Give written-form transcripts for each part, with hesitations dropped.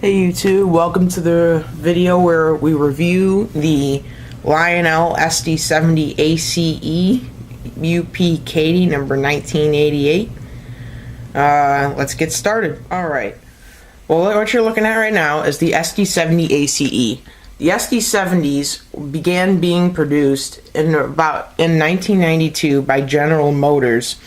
Hey YouTube, welcome to the video where we review the Lionel SD70Ace UP Katy number 1988. Let's get started. Alright, well what you're looking at right now is the SD70Ace. The SD70s began being produced in 1992 by General Motors.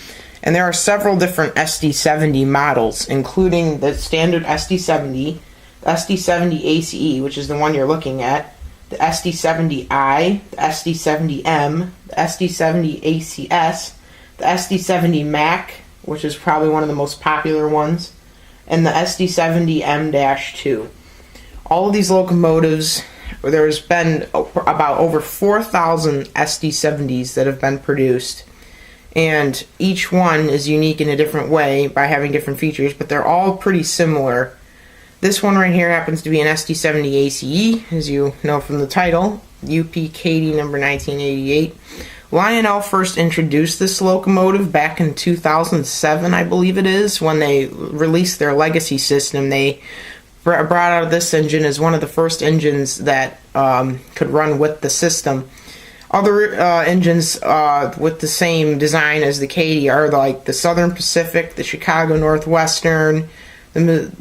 And there are several different SD70 models, including the standard SD70, the SD70Ace, which is the one you're looking at, the SD70i, the SD70M, the SD70Ace, the SD70 Mac, which is probably one of the most popular ones, and the SD70M-2. All of these locomotives, there's been about over 4,000 SD70s that have been produced. And each one is unique in a different way by having different features, but they're all pretty similar. This one right here happens to be an SD70Ace, as you know from the title, UP Katy number 1988. Lionel first introduced this locomotive back in 2007, I believe it is, when they released their legacy system. They brought out this engine as one of the first engines that could run with the system. Other engines with the same design as the Katy are like the Southern Pacific, the Chicago Northwestern, the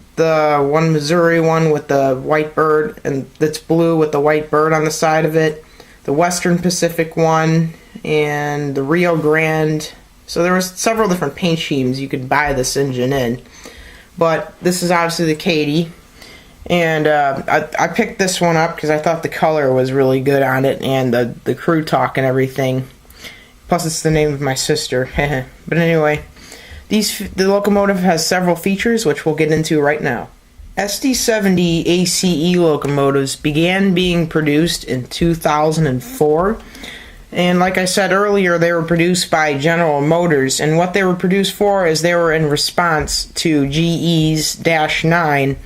one Missouri one with the white bird, and that's blue with the white bird on the side of it, the Western Pacific one, and the Rio Grande. So there was several different paint schemes you could buy this engine in. But this is obviously the Katy. And I picked this one up because I thought the color was really good on it, and the crew talk and everything. Plus, it's the name of my sister. But anyway, the locomotive has several features, which we'll get into right now. SD70Ace locomotives began being produced in 2004. And like I said earlier, they were produced by General Motors. And what they were produced for is they were in response to GE's Dash 9,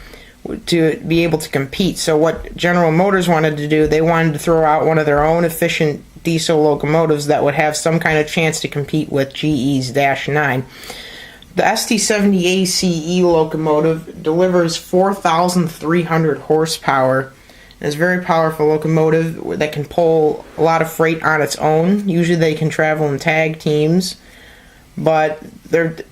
to be able to compete. So what General Motors wanted to do, they wanted to throw out one of their own efficient diesel locomotives that would have some kind of chance to compete with GE's Dash 9. The SD70Ace locomotive delivers 4,300 horsepower. It's a very powerful locomotive that can pull a lot of freight on its own. Usually they can travel in tag teams, but the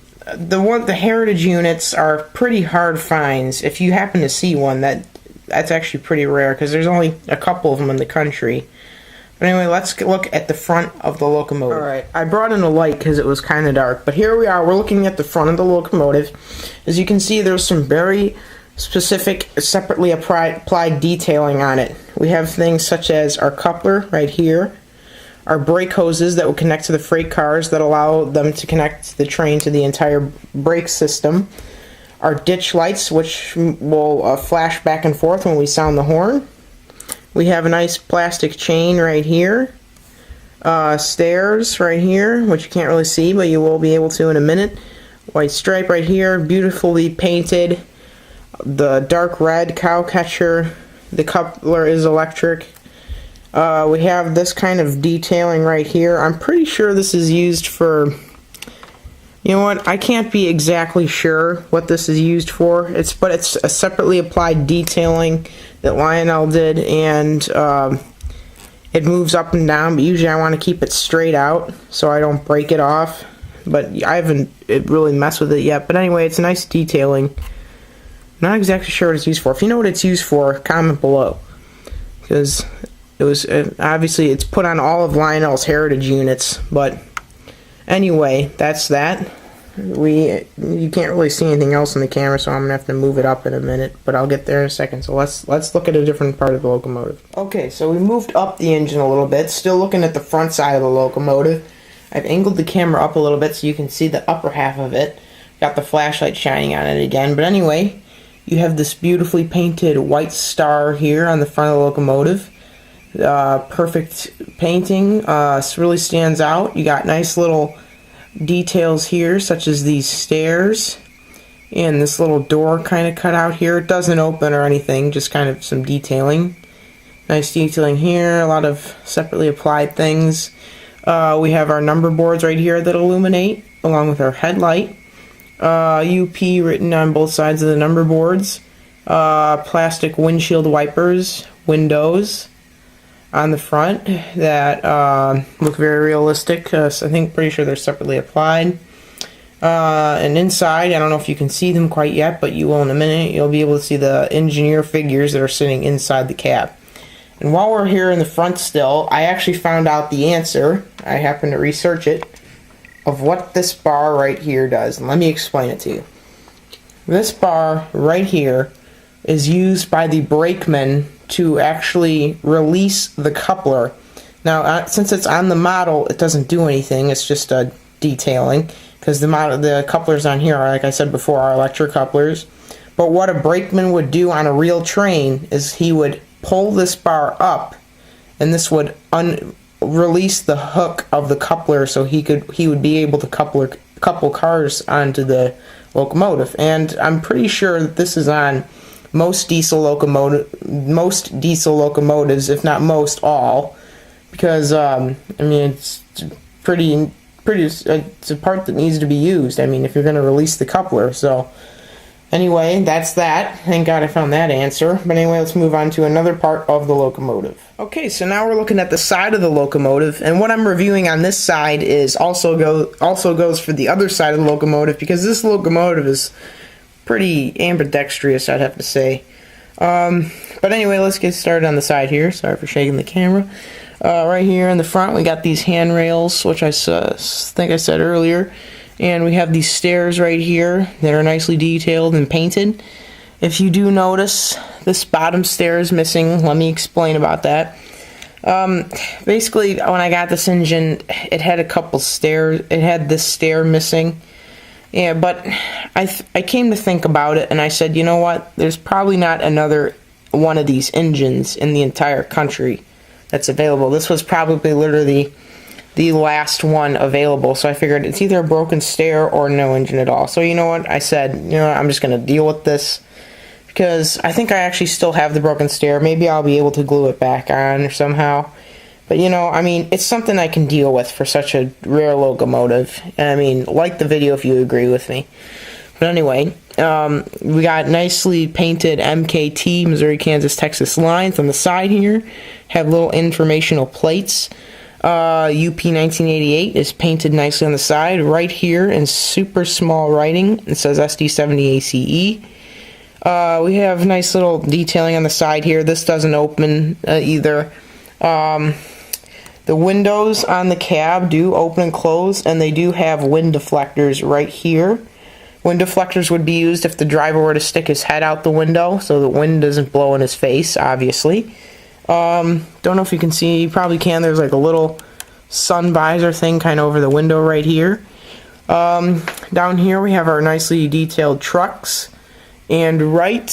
heritage units are pretty hard finds. If you happen to see one, that's actually pretty rare because there's only a couple of them in the country. But anyway, let's look at the front of the locomotive. Alright, I brought in a light because it was kind of dark, but here we are, we're looking at the front of the locomotive. As you can see, there's some very specific, separately applied detailing on it. We have things such as our coupler right here, our brake hoses that will connect to the freight cars that allow them to connect the train to the entire brake system, our ditch lights which will flash back and forth when we sound the horn. We have a nice plastic chain right here, stairs right here, which you can't really see but you will be able to in a minute, white stripe right here, beautifully painted, the dark red cow catcher, the coupler is electric. We have this kind of detailing right here. I'm pretty sure this is used for, you know what, I can't be exactly sure what this is used for. But it's a separately applied detailing that Lionel did, and it moves up and down, but usually I want to keep it straight out so I don't break it off. But I haven't really messed with it yet. But anyway, it's a nice detailing. Not exactly sure what it's used for. If you know what it's used for, comment below, because it was obviously it's put on all of Lionel's heritage units. But anyway, that's that. You can't really see anything else in the camera, so I'm gonna have to move it up in a minute. But I'll get there in a second. So let's look at a different part of the locomotive. Okay, so we moved up the engine a little bit. Still looking at the front side of the locomotive. I've angled the camera up a little bit so you can see the upper half of it. Got the flashlight shining on it again. But anyway, you have this beautifully painted white star here on the front of the locomotive. Perfect painting, really stands out. You got nice little details here, such as these stairs and this little door kind of cut out here. It doesn't open or anything, just kind of some detailing. Nice detailing here, a lot of separately applied things. We have our number boards right here that illuminate, along with our headlight. UP written on both sides of the number boards. plastic windshield wipers, windows on the front that look very realistic. Pretty sure they're separately applied. And inside, I don't know if you can see them quite yet, but you will in a minute. You'll be able to see the engineer figures that are sitting inside the cab. And while we're here in the front still, I actually found out the answer. I happened to research it, of what this bar right here does. And let me explain it to you. This bar right here is used by the brakeman to actually release the coupler. Now, since it's on the model, it doesn't do anything. It's just a detailing, because the couplers on here, like I said before, are electric couplers. But what a brakeman would do on a real train is he would pull this bar up, and this would release the hook of the coupler, so he would be able to couple cars onto the locomotive. And I'm pretty sure that this is on most diesel locomotives, if not most all, because I mean, it's it's a part that needs to be used. I mean, if you're going to release the coupler. So anyway, that's that. Thank God I found that answer. But anyway, let's move on to another part of the locomotive. Okay, so now we're looking at the side of the locomotive, and what I'm reviewing on this side is also goes for the other side of the locomotive, because this locomotive is pretty ambidextrous, I'd have to say. But anyway, let's get started on the side here. Sorry for shaking the camera. Right here in the front, we got these handrails, which I think I said earlier. And we have these stairs right here that are nicely detailed and painted. If you do notice, this bottom stair is missing. Let me explain about that. Basically, when I got this engine, it had a couple stairs. It had this stair missing. Yeah, but I came to think about it, and I said, you know what? There's probably not another one of these engines in the entire country that's available. This was probably literally the last one available, so I figured it's either a broken stair or no engine at all. So you know what? I said, you know what? I'm just going to deal with this, because I think I actually still have the broken stair. Maybe I'll be able to glue it back on or somehow. But, you know, I mean, it's something I can deal with for such a rare locomotive. I mean, like the video if you agree with me. But anyway, we got nicely painted MKT, Missouri, Kansas, Texas lines on the side here. Have little informational plates. UP 1988 is painted nicely on the side. Right here in super small writing, it says SD70Ace. We have nice little detailing on the side here. This doesn't open either. The windows on the cab do open and close, and they do have wind deflectors right here. Wind deflectors would be used if the driver were to stick his head out the window, so the wind doesn't blow in his face, obviously. Don't know if you can see, you probably can, there's like a little sun visor thing kind of over the window right here. Down here we have our nicely detailed trucks, and right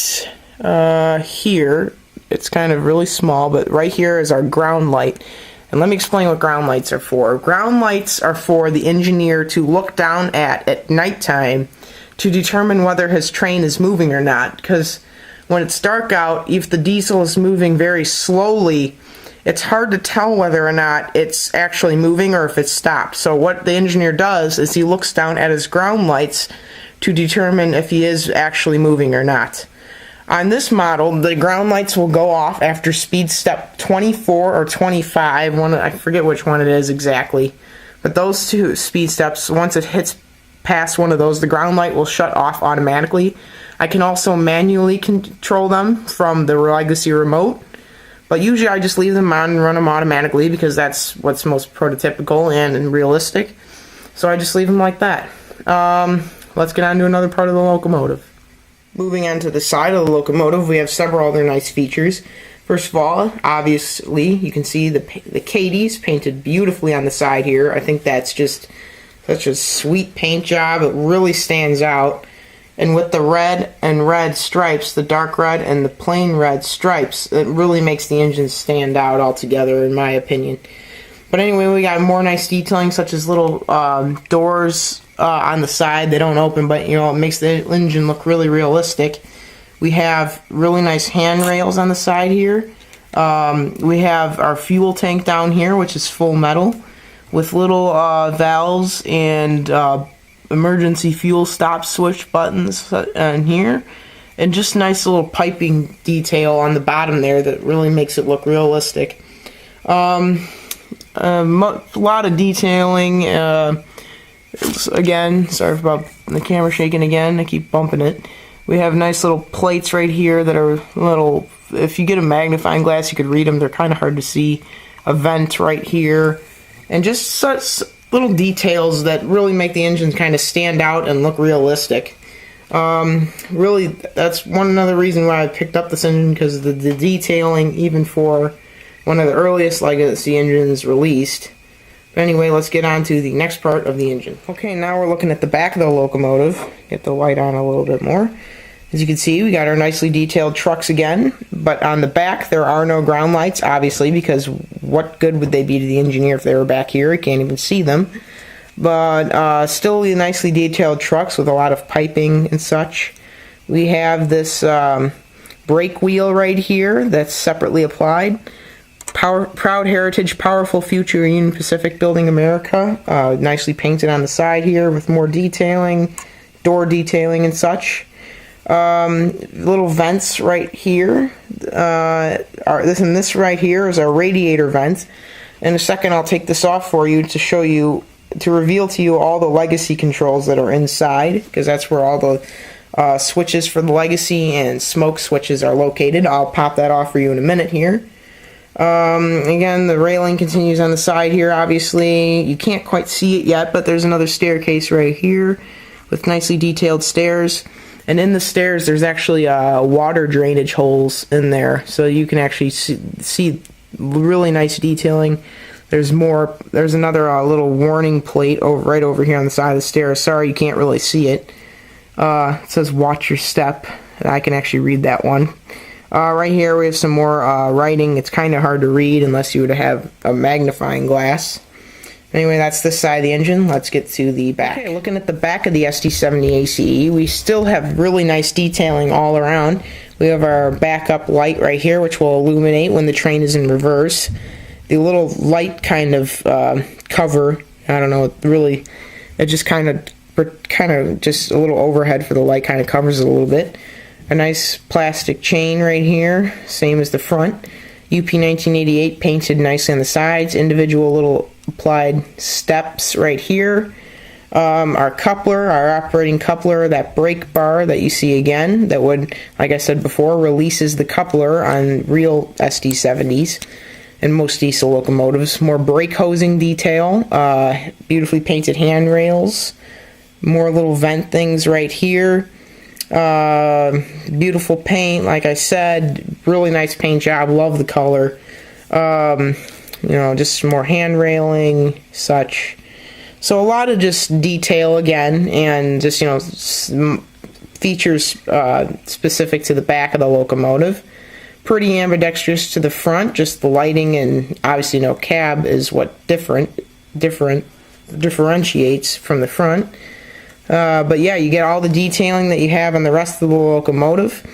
here, it's kind of really small, but right here is our ground light. And let me explain what ground lights are for. Ground lights are for the engineer to look down at nighttime to determine whether his train is moving or not. Because when it's dark out, if the diesel is moving very slowly, it's hard to tell whether or not it's actually moving or if it's stopped. So what the engineer does is he looks down at his ground lights to determine if he is actually moving or not. On this model, the ground lights will go off after speed step 24 or 25. I forget which one it is exactly. But those two speed steps, once it hits past one of those, the ground light will shut off automatically. I can also manually control them from the Legacy remote. But usually I just leave them on and run them automatically, because that's what's most prototypical and realistic. So I just leave them like that. Let's get on to another part of the locomotive. Moving on to the side of the locomotive, we have several other nice features. First of all, obviously, you can see the Katy's painted beautifully on the side here. I think that's just such a sweet paint job. It really stands out. And with the red and red stripes, the dark red and the plain red stripes, it really makes the engine stand out altogether, in my opinion. But anyway, we got more nice detailing, such as little doors on the side. They don't open, but you know, it makes the engine look really realistic. We have really nice handrails on the side here. We have our fuel tank down here, which is full metal, with little valves and emergency fuel stop switch buttons in here. and just nice little piping detail on the bottom there that really makes it look realistic. A lot of detailing. Again, sorry about the camera shaking again, I keep bumping it. We have nice little plates right here that are little, if you get a magnifying glass you could read them, they're kind of hard to see. A vent right here, and just such little details that really make the engine kind of stand out and look realistic. Really, that's another reason why I picked up this engine, because the detailing, even for one of the earliest legacy engines released. But anyway, let's get on to the next part of the engine. Okay, now we're looking at the back of the locomotive. Get the light on a little bit more. As you can see, we got our nicely detailed trucks again, but on the back there are no ground lights, obviously, because what good would they be to the engineer if they were back here? You can't even see them. But still nicely detailed trucks with a lot of piping and such. We have this brake wheel right here that's separately applied. Proud Heritage, Powerful Future, Union Pacific, Building America. Nicely painted on the side here with more detailing, door detailing and such. Little vents right here. This right here is our radiator vent. In a second I'll take this off for you to show you, to reveal to you all the legacy controls that are inside, because that's where all the switches for the legacy and smoke switches are located. I'll pop that off for you in a minute here. Again, the railing continues on the side here. Obviously you can't quite see it yet, but there's another staircase right here with nicely detailed stairs. And in the stairs, there's actually water drainage holes in there, so you can actually see really nice detailing. There's another little warning plate right over here on the side of the stairs. Sorry, you can't really see it. It says "Watch your step." I can actually read that one. Right here, we have some more writing. It's kind of hard to read unless you were to have a magnifying glass. Anyway, that's this side of the engine. Let's get to the back. Okay, looking at the back of the SD70Ace, we still have really nice detailing all around. We have our backup light right here, which will illuminate when the train is in reverse. The little light kind of cover, I don't know, really, it just kind of just a little overhead for the light kind of covers it a little bit. A nice plastic chain right here, same as the front. UP 1988 painted nicely on the sides. Individual little applied steps right here. Our coupler, our operating coupler, that brake bar that you see again, that would, like I said before, releases the coupler on real SD70s and most diesel locomotives. More brake hosing detail, beautifully painted handrails, more little vent things right here. Beautiful paint, like I said, really nice paint job, love the color. You know, just more hand railing, such. So a lot of just detail again, and just, you know, features specific to the back of the locomotive. Pretty ambidextrous to the front, just the lighting and obviously no cab is what differentiates from the front. But yeah, you get all the detailing that you have on the rest of the locomotive.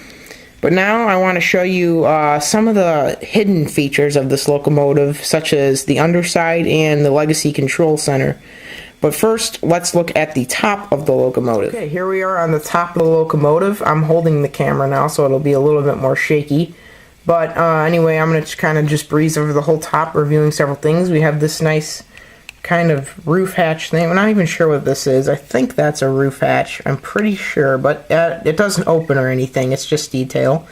But now I want to show you some of the hidden features of this locomotive, such as the underside and the legacy control center. But first, let's look at the top of the locomotive. Okay, here we are on the top of the locomotive. I'm holding the camera now, so it'll be a little bit more shaky. But anyway, I'm going to kind of just breeze over the whole top, reviewing several things. We have this nice kind of roof hatch thing. I'm not even sure what this is. I think that's a roof hatch. I'm pretty sure, but it doesn't open or anything. It's just detail.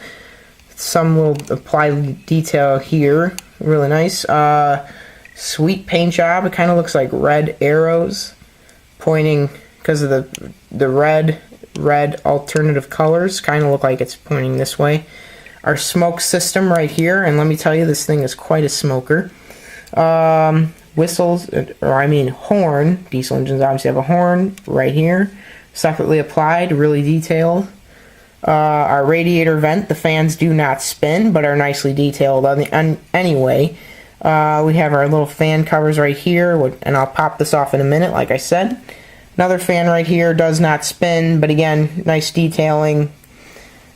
Some little applied detail here. Really nice. Sweet paint job. It kind of looks like red arrows pointing, because of the red alternative colors. Kind of look like it's pointing this way. Our smoke system right here, and let me tell you, this thing is quite a smoker. Whistles, or I mean horn. Diesel engines obviously have a horn right here, separately applied, really detailed. Our radiator vent, the fans do not spin, but are nicely detailed anyway. We have our little fan covers right here, and I'll pop this off in a minute, like I said. Another fan right here does not spin, but again, nice detailing.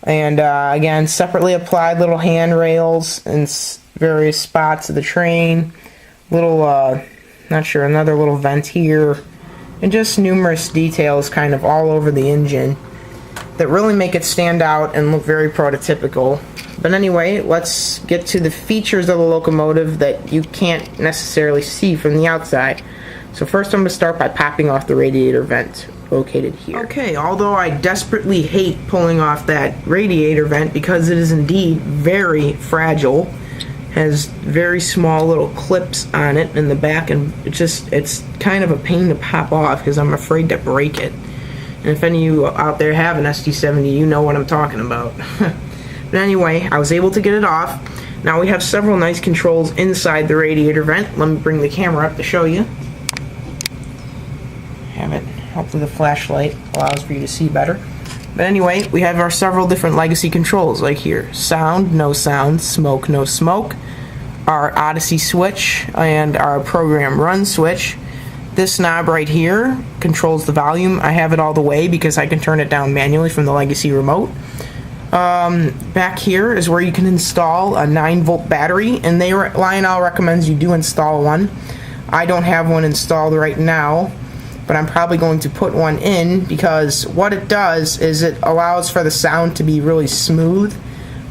And again, separately applied little handrails in various spots of the train. Little, not sure, another little vent here. And just numerous details kind of all over the engine. that really make it stand out and look very prototypical. But anyway, let's get to the features of the locomotive that you can't necessarily see from the outside. So first I'm going to start by popping off the radiator vent located here. Okay, although I desperately hate pulling off that radiator vent because it is indeed very fragile, has very small little clips on it in the back, and it's kind of a pain to pop off because I'm afraid to break it. And if any of you out there have an SD70, you know what I'm talking about. But anyway, I was able to get it off. Now we have several nice controls inside the radiator vent. Let me bring the camera up to show you. Have it. Hopefully the flashlight allows for you to see better. But anyway, we have our several different legacy controls, like here. Sound, no sound, smoke, no smoke. Our Odyssey switch and our program run switch. This knob right here controls the volume. I have it all the way because I can turn it down manually from the legacy remote. Back here is where you can install a 9-volt battery, and Lionel recommends you do install one. I don't have one installed right now, but I'm probably going to put one in because what it does is it allows for the sound to be really smooth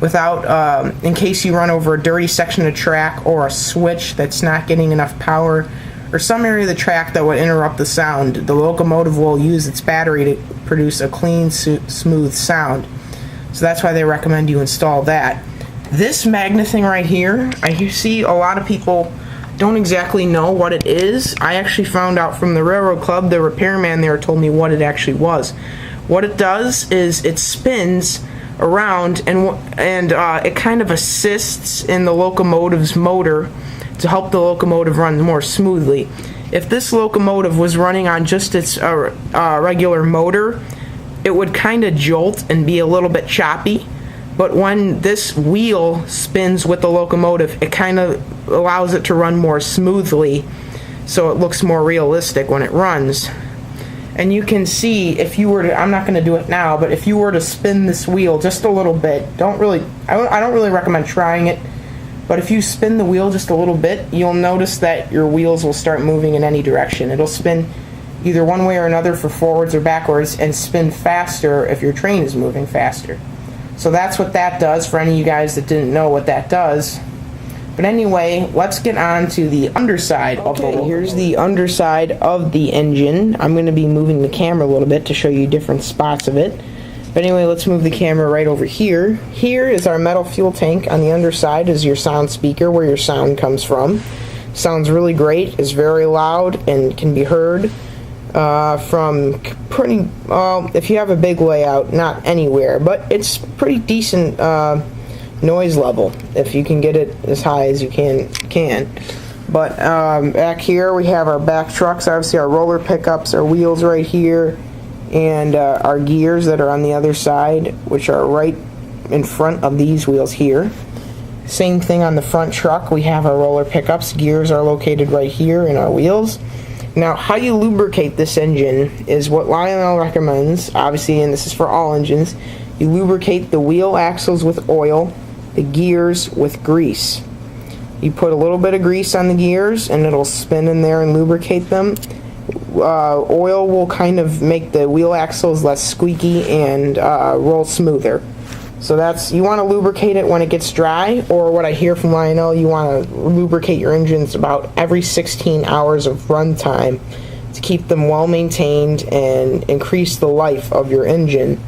without, in case you run over a dirty section of track or a switch that's not getting enough power, or some area of the track that would interrupt the sound. The locomotive will use its battery to produce a clean, smooth sound. So that's why they recommend you install that. This magnet thing right here, I see a lot of people don't exactly know what it is. I actually found out from the Railroad Club. The repairman there told me what it actually was. What it does is it spins around and it kind of assists in the locomotive's motor to help the locomotive run more smoothly. If this locomotive was running on just its regular motor, it would kind of jolt and be a little bit choppy. But when this wheel spins with the locomotive, it kind of allows it to run more smoothly, so it looks more realistic when it runs. And you can see, if you were to, I'm not going to do it now, but if you were to spin this wheel just a little bit, I don't really recommend trying it, but if you spin the wheel just a little bit, you'll notice that your wheels will start moving in any direction. It'll spin either one way or another for forwards or backwards, and spin faster if your train is moving faster. So that's what that does, for any of you guys that didn't know what that does. But anyway, let's get on to the underside of the locomotive. Here's the underside of the engine. I'm going to be moving the camera a little bit to show you different spots of it. But anyway, let's move the camera right over here. Here is our metal fuel tank. On the underside is your sound speaker, where your sound comes from. Sounds really great. It's very loud and can be heard from pretty, if you have a big layout, not anywhere, but it's pretty decent noise level if you can get it as high as you can. But back here we have our back trucks, obviously our roller pickups, our wheels right here, and our gears that are on the other side, which are right in front of these wheels here. Same thing on the front truck. We have our roller pickups. Gears are located right here in our wheels. Now, how you lubricate this engine is what Lionel recommends, obviously, and this is for all engines. You lubricate the wheel axles with oil, the gears with grease. You put a little bit of grease on the gears, and it'll spin in there and lubricate them. Oil will kind of make the wheel axles less squeaky and roll smoother. So you want to lubricate it when it gets dry, or what I hear from Lionel, you want to lubricate your engines about every 16 hours of run time to keep them well maintained and increase the life of your engine.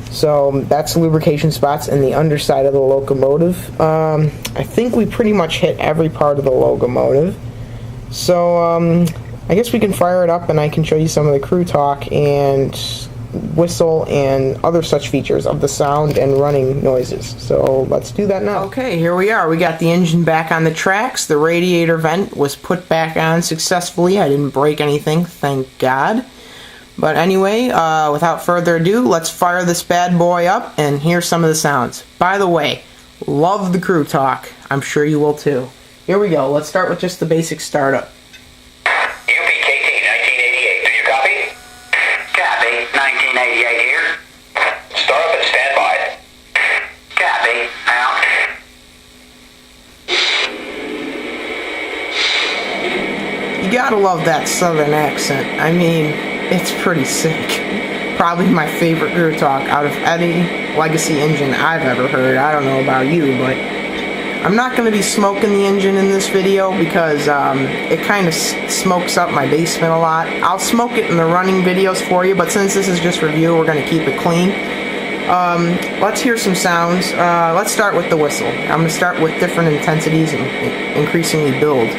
So that's lubrication spots in the underside of the locomotive. I think we pretty much hit every part of the locomotive. So I guess we can fire it up and I can show you some of the crew talk and whistle and other such features of the sound and running noises. So let's do that now. Okay, here we are. We got the engine back on the tracks. The radiator vent was put back on successfully. I didn't break anything, thank God. But anyway, without further ado, let's fire this bad boy up and hear some of the sounds. By the way, love the crew talk. I'm sure you will too. Here we go. Let's start with just the basic startup. Katy, 1988. Do you copy? Copy. 1988 here. Start up and stand by. Copy. Out. You gotta love that southern accent. I mean, it's pretty sick. probably my favorite Crew Talk out of any legacy engine I've ever heard. I don't know about you, but I'm not going to be smoking the engine in this video because it kind of smokes up my basement a lot. I'll smoke it in the running videos for you, but since this is just review, we're going to keep it clean. Let's hear some sounds. Let's start with the whistle. I'm going to start with different intensities and increasingly build.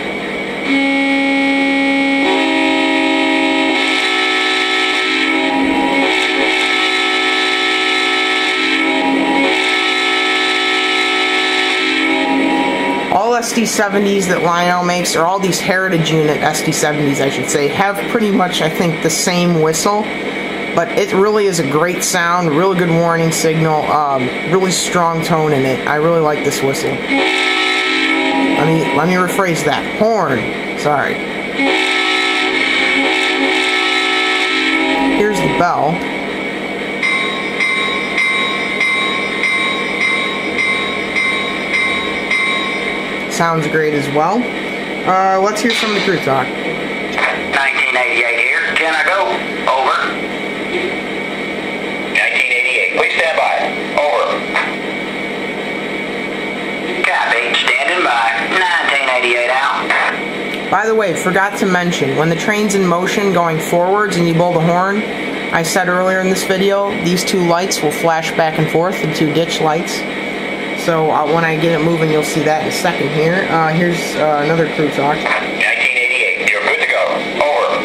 All SD70s that Lionel makes, or all these Heritage Unit SD70s I should say, have pretty much, I think, the same whistle. But it really is a great sound, really good warning signal, really strong tone in it. I really like this whistle. Let me rephrase that. Horn. Sorry. Here's the bell. Sounds great as well. Let's hear some of the Crew Talk. 1988 here. Can I go? Over. 1988. Please stand by. Over. Copy. Standing by. 1988 out. By the way, forgot to mention, when the train's in motion going forwards and you blow the horn, I said earlier in this video, these two lights will flash back and forth, the two ditch lights. So when I get it moving, you'll see that in a second here. Here's another Crew Talk. 1988. You're good to go. Over.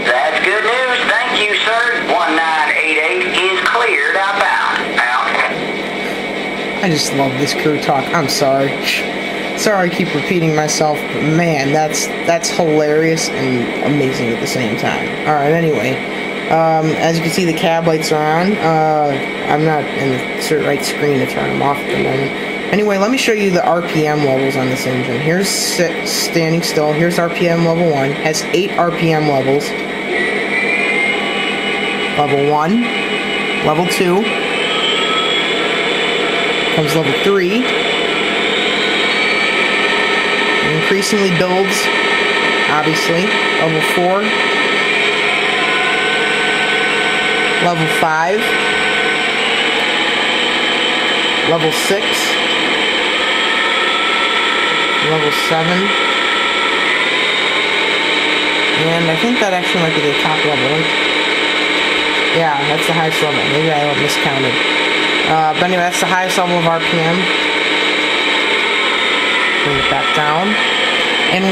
That's good news. Thank you, sir. 1988 is cleared outbound. Out. I just love this Crew Talk. I'm sorry. Sorry I keep repeating myself, but man, that's hilarious and amazing at the same time. Alright, anyway. As you can see, the cab lights are on. I'm not in the right screen to turn them off at the moment. Anyway, let me show you the RPM levels on this engine. Here's standing still. Here's RPM level 1. Has 8 RPM levels. Level 1. Level 2. Comes level 3. It increasingly builds, obviously. Level 4. Level 5, level 6, level 7, and I think that actually might be the top level. Yeah, that's the highest level. Maybe I miscounted. But anyway, that's the highest level of RPM. Bring it back down. And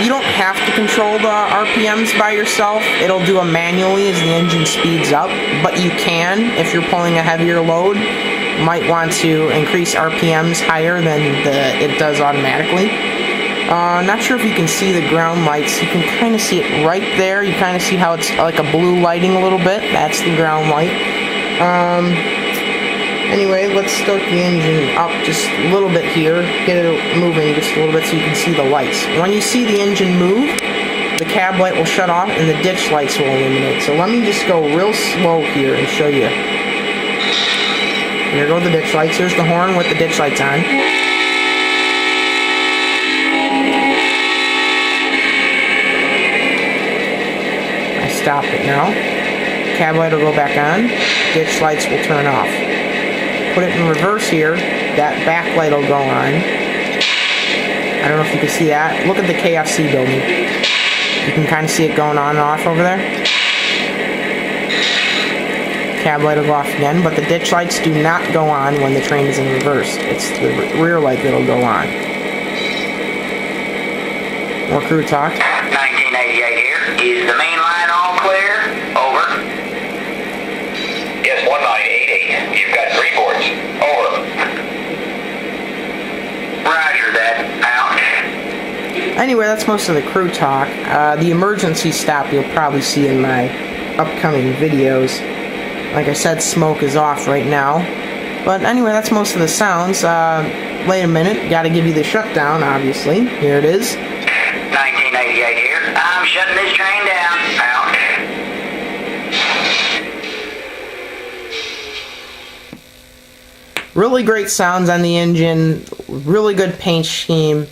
you don't have to control the RPMs by yourself. It'll do it manually as the engine speeds up, but you can, if you're pulling a heavier load, might want to increase RPMs higher than it does automatically. Not sure if you can see the ground lights. You can kind of see it right there. You kind of see how it's like a blue lighting a little bit. That's the ground light. Anyway, let's start the engine up just a little bit here. Get it moving just a little bit so you can see the lights. When you see the engine move, the cab light will shut off and the ditch lights will illuminate. So let me just go real slow here and show you. There go the ditch lights. Here's the horn with the ditch lights on. I stop it now. Cab light will go back on. Ditch lights will turn off. Put it in reverse here, that back light will go on. I don't know if you can see that. Look at the KFC building. You can kind of see it going on and off over there. Cab light will go off again, but the ditch lights do not go on when the train is in reverse. It's the rear light that will go on. More Crew Talk. 1988 here. Is the main line all clear? Over. Yes, 1988. You've got 3 ports. Over. Roger that. Out. Anyway, that's most of the Crew Talk. The emergency stop you'll probably see in my upcoming videos. Like I said, smoke is off right now. But anyway, that's most of the sounds. Wait a minute. Gotta give you the shutdown, obviously. Here it is. 1988 here. I'm shutting this train down. Out. Really great sounds on the engine, really good paint scheme,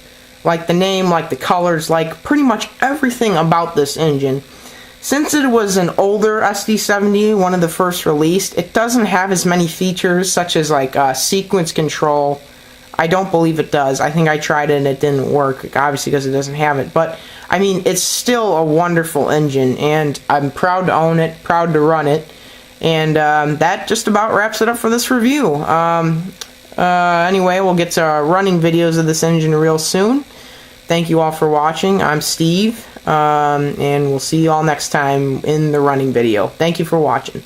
like the name, like the colors, like pretty much everything about this engine. Since it was an older SD70, one of the first released, it doesn't have as many features such as like sequence control. I don't believe it does. I think I tried it and it didn't work, obviously because it doesn't have it. But, I mean, it's still a wonderful engine, and I'm proud to own it, proud to run it. And that just about wraps it up for this review. Anyway, we'll get to running videos of this engine real soon. Thank you all for watching. I'm Steve, and we'll see you all next time in the running video. Thank you for watching.